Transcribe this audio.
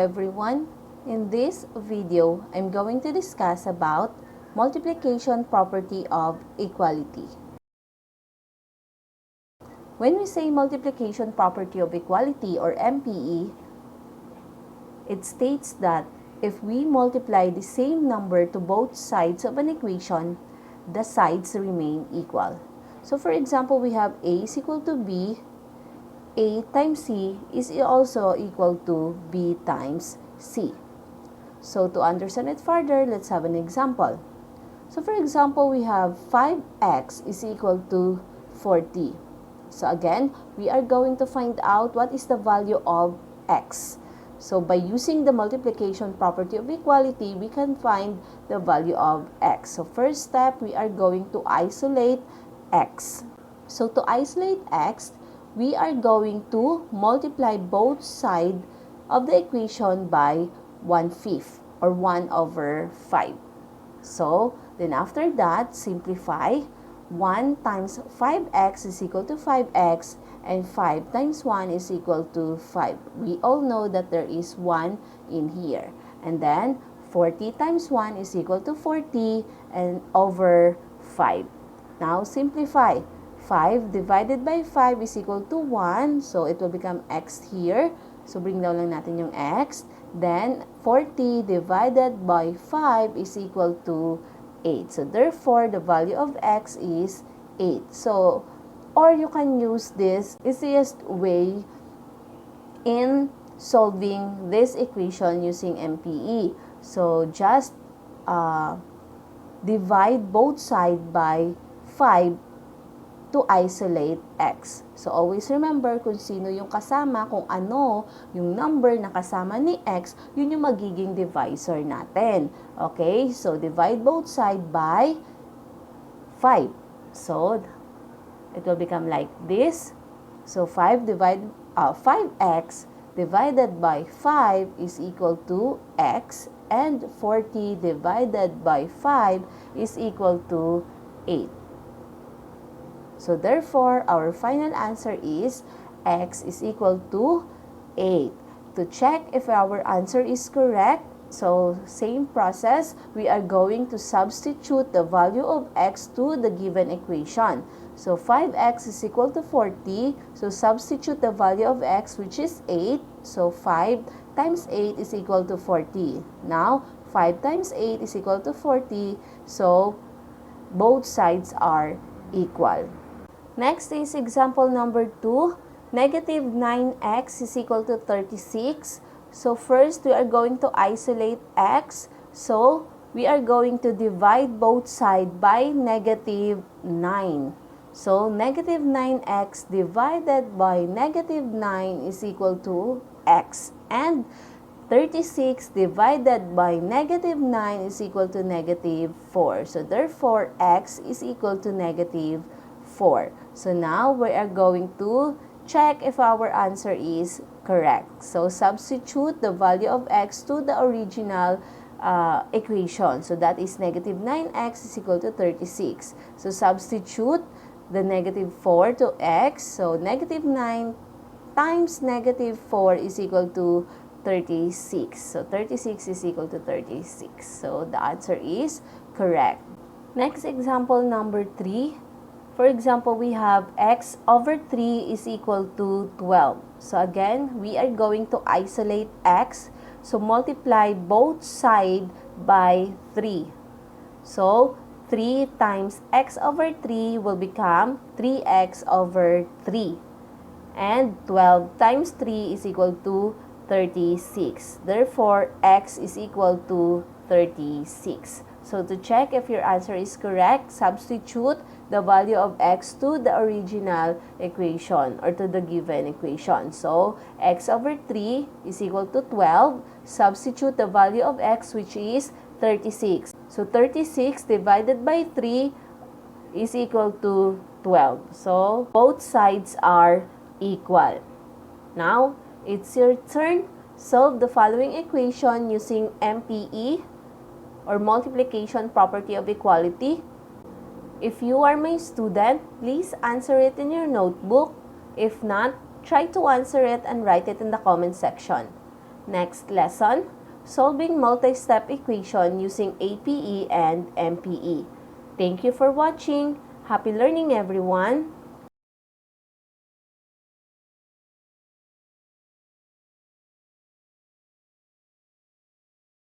everyone. In this video, I'm going to discuss about multiplication property of equality. When we say multiplication property of equality or MPE, it states that if we multiply the same number to both sides of an equation, the sides remain equal. So for example, we have A is equal to B. A times C is also equal to B times C. So to understand it further, let's have an example. So for example, we have 5x is equal to 40. So again, we are going to find out what is the value of x. So by using the multiplication property of equality, we can find the value of x. So first step, we are going to isolate x. So to isolate x, we are going to multiply both sides of the equation by 1/5 or 1/5. So then after that, simplify. 1 times 5x is equal to 5x and 5 times 1 is equal to 5. We all know that there is 1 in here. And then 40 times 1 is equal to 40 and over 5. Now simplify. 5 divided by 5 is equal to 1. So it will become x here. So bring down lang natin yung x. Then 40 divided by 5 is equal to 8. So therefore, the value of x is 8. So, or you can use this easiest way in solving this equation using MPE. So just divide both sides by 5 to isolate x. So always remember kung sino yung kasama, kung ano yung number na kasama ni x, yun yung magiging divisor natin. Okay? So divide both sides by 5. So it will become like this. So 5x divided by 5 is equal to x, and 40 divided by 5 is equal to 8. So therefore, our final answer is x is equal to 8. To check if our answer is correct, so same process, we are going to substitute the value of x to the given equation. So 5x is equal to 40. So substitute the value of x, which is 8. So 5 times 8 is equal to 40. Now, 5 times 8 is equal to 40. So both sides are equal. Next is example number 2. Negative 9x is equal to 36. So first, we are going to isolate x. So we are going to divide both sides by negative 9. So negative 9x divided by negative 9 is equal to x. And 36 divided by negative 9 is equal to negative 4. So therefore, x is equal to negative 4. So now we are going to check if our answer is correct. So substitute the value of x to the original equation. So that is negative 9x is equal to 36. So substitute the negative 4 to x. So negative 9 times negative 4 is equal to 36. So 36 is equal to 36. So the answer is correct. Next example number 3. For example, we have x over 3 is equal to 12. So again, we are going to isolate x. So multiply both sides by 3. So 3 times x over 3 will become 3x over 3. And 12 times 3 is equal to 36. Therefore, x is equal to 36. So to check if your answer is correct, substitute the value of x to the original equation or to the given equation. So x over 3 is equal to 12. Substitute the value of x, which is 36. So 36 divided by 3 is equal to 12. So both sides are equal. Now, it's your turn. Solve the following equation using MPE or multiplication property of equality. If you are my student, please answer it in your notebook. If not, try to answer it and write it in the comment section. Next lesson, solving multi-step equation using APE and MPE. Thank you for watching. Happy learning, everyone!